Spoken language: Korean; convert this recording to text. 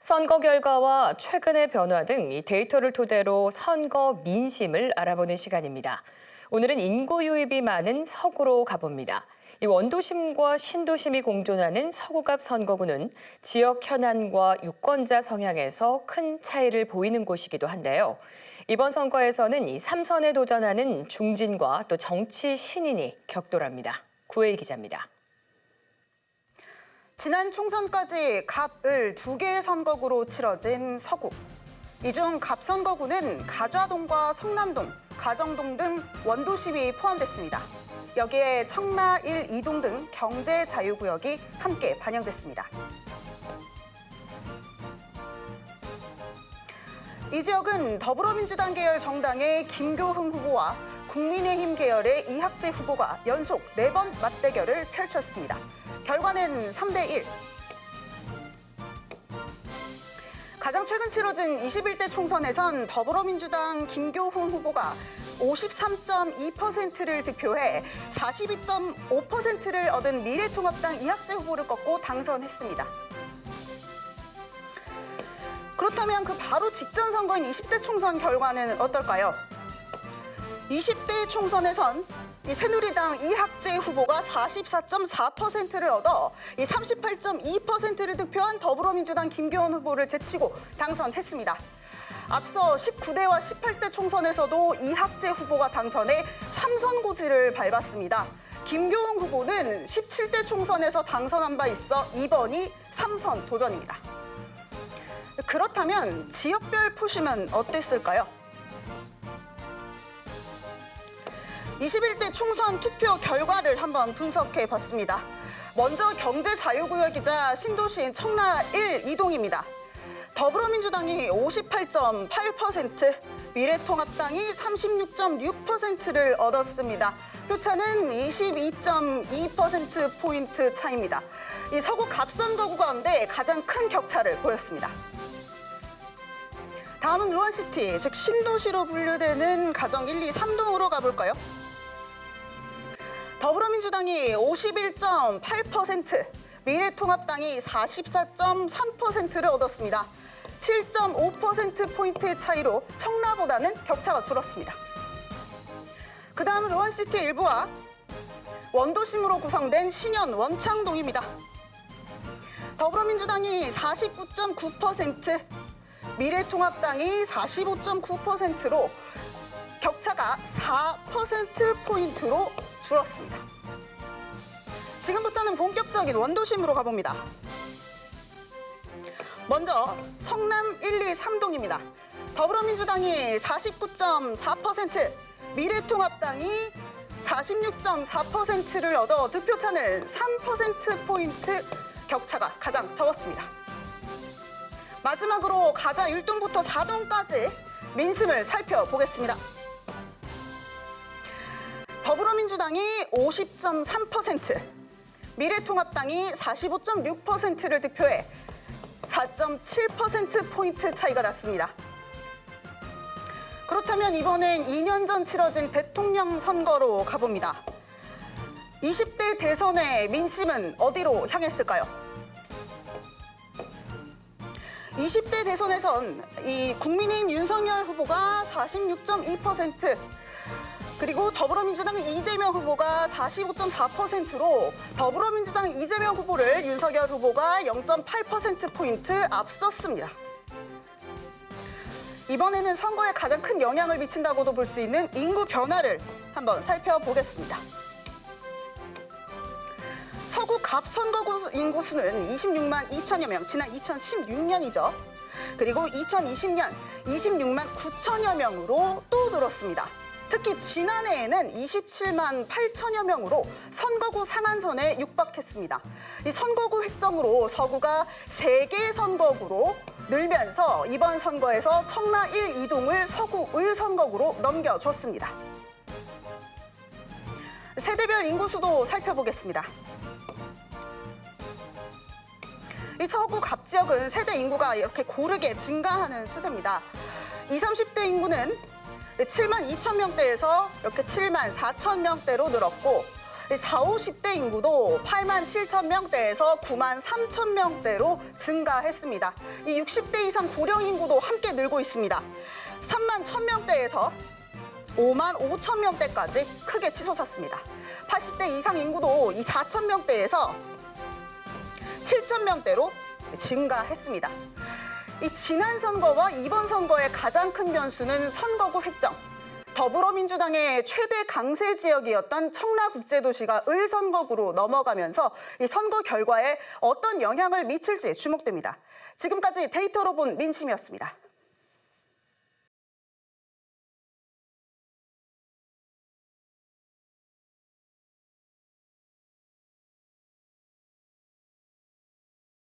선거 결과와 최근의 변화 등 이 데이터를 토대로 선거 민심을 알아보는 시간입니다. 오늘은 인구 유입이 많은 서구로 가봅니다. 이 원도심과 신도심이 공존하는 서구갑 선거구는 지역 현안과 유권자 성향에서 큰 차이를 보이는 곳이기도 한데요. 이번 선거에서는 이 3선에 도전하는 중진과 또 정치 신인이 격돌합니다. 구혜희 기자입니다. 지난 총선까지 갑, 을 두 개의 선거구로 치러진 서구. 이 중 갑 선거구는 가좌동과 성남동, 가정동 등 원도심이 포함됐습니다. 여기에 청라 1, 2동 등 경제 자유구역이 함께 반영됐습니다. 이 지역은 더불어민주당 계열 정당의 김교흥 후보와 국민의힘 계열의 이학재 후보가 연속 4번 맞대결을 펼쳤습니다. 결과는 3대1. 가장 최근 치러진 21대 총선에선 더불어민주당 김교훈 후보가 53.2%를 득표해 42.5%를 얻은 미래통합당 이학재 후보를 꺾고 당선했습니다. 그렇다면 그 바로 직전 선거인 20대 총선 결과는 어떨까요? 20대 총선에선 이 새누리당 이학재 후보가 44.4%를 얻어 이 38.2%를 득표한 더불어민주당 김교훈 후보를 제치고 당선했습니다. 앞서 19대와 18대 총선에서도 이학재 후보가 당선해 3선 고지를 밟았습니다. 김교훈 후보는 17대 총선에서 당선한 바 있어 이번이 3선 도전입니다. 그렇다면 지역별 표심은 어땠을까요? 21대 총선 투표 결과를 한번 분석해 봤습니다. 먼저 경제 자유구역이자 신도시인 청라 1, 2동입니다. 더불어민주당이 58.8%, 미래통합당이 36.6%를 얻었습니다. 표차는 22.2%포인트 차이입니다. 이 서구 갑선거구 가운데 가장 큰 격차를 보였습니다. 다음은 루안시티, 즉 신도시로 분류되는 가정 1, 2, 3동으로 가볼까요? 더불어민주당이 51.8%, 미래통합당이 44.3%를 얻었습니다. 7.5%포인트의 차이로 청라보다는 격차가 줄었습니다. 그 다음은 루안시티 일부와 원도심으로 구성된 신현 원창동입니다. 더불어민주당이 49.9%, 미래통합당이 45.9%로 격차가 4%포인트로 줄었습니다. 지금부터는 본격적인 원도심으로 가봅니다. 먼저 성남 1, 2, 3동입니다. 더불어민주당이 49.4%, 미래통합당이 46.4%를 얻어 득표차는 3%포인트 격차가 가장 적었습니다. 마지막으로 가자 1동부터 4동까지 민심을 살펴보겠습니다. 더불어민주당이 50.3%, 미래통합당이 45.6%를 득표해 4.7%포인트 차이가 났습니다. 그렇다면 이번엔 2년 전 치러진 대통령 선거로 가봅니다. 20대 대선의 민심은 어디로 향했을까요? 20대 대선에선 이 국민의힘 윤석열 후보가 46.2%, 그리고 더불어민주당의 이재명 후보가 45.4%로 더불어민주당 이재명 후보를 윤석열 후보가 0.8%포인트 앞섰습니다. 이번에는 선거에 가장 큰 영향을 미친다고도 볼 수 있는 인구 변화를 한번 살펴보겠습니다. 서구 갑 선거구 인구수는 26만 2천여 명, 지난 2016년이죠. 그리고 2020년 26만 9천여 명으로 또 늘었습니다. 특히 지난해에는 27만 8천여 명으로 선거구 상한선에 육박했습니다. 이 선거구 획정으로 서구가 3개 선거구로 늘면서 이번 선거에서 청라 1, 2동을 서구 을 선거구로 넘겨줬습니다. 세대별 인구수도 살펴보겠습니다. 이 서구 갑 지역은 세대 인구가 이렇게 고르게 증가하는 추세입니다. 20, 30대 인구는 7만 2천 명대에서 이렇게 7만 4천 명대로 늘었고 40, 50대 인구도 8만 7천 명대에서 9만 3천 명대로 증가했습니다. 이 60대 이상 고령 인구도 함께 늘고 있습니다. 3만 1천 명대에서 5만 5천 명대까지 크게 치솟았습니다. 80대 이상 인구도 이 4천 명대에서 7천 명대로 증가했습니다. 이 지난 선거와 이번 선거의 가장 큰 변수는 선거구 획정. 더불어민주당의 최대 강세 지역이었던 청라국제도시가 을선거구로 넘어가면서 이 선거 결과에 어떤 영향을 미칠지 주목됩니다. 지금까지 데이터로 본 민심이었습니다.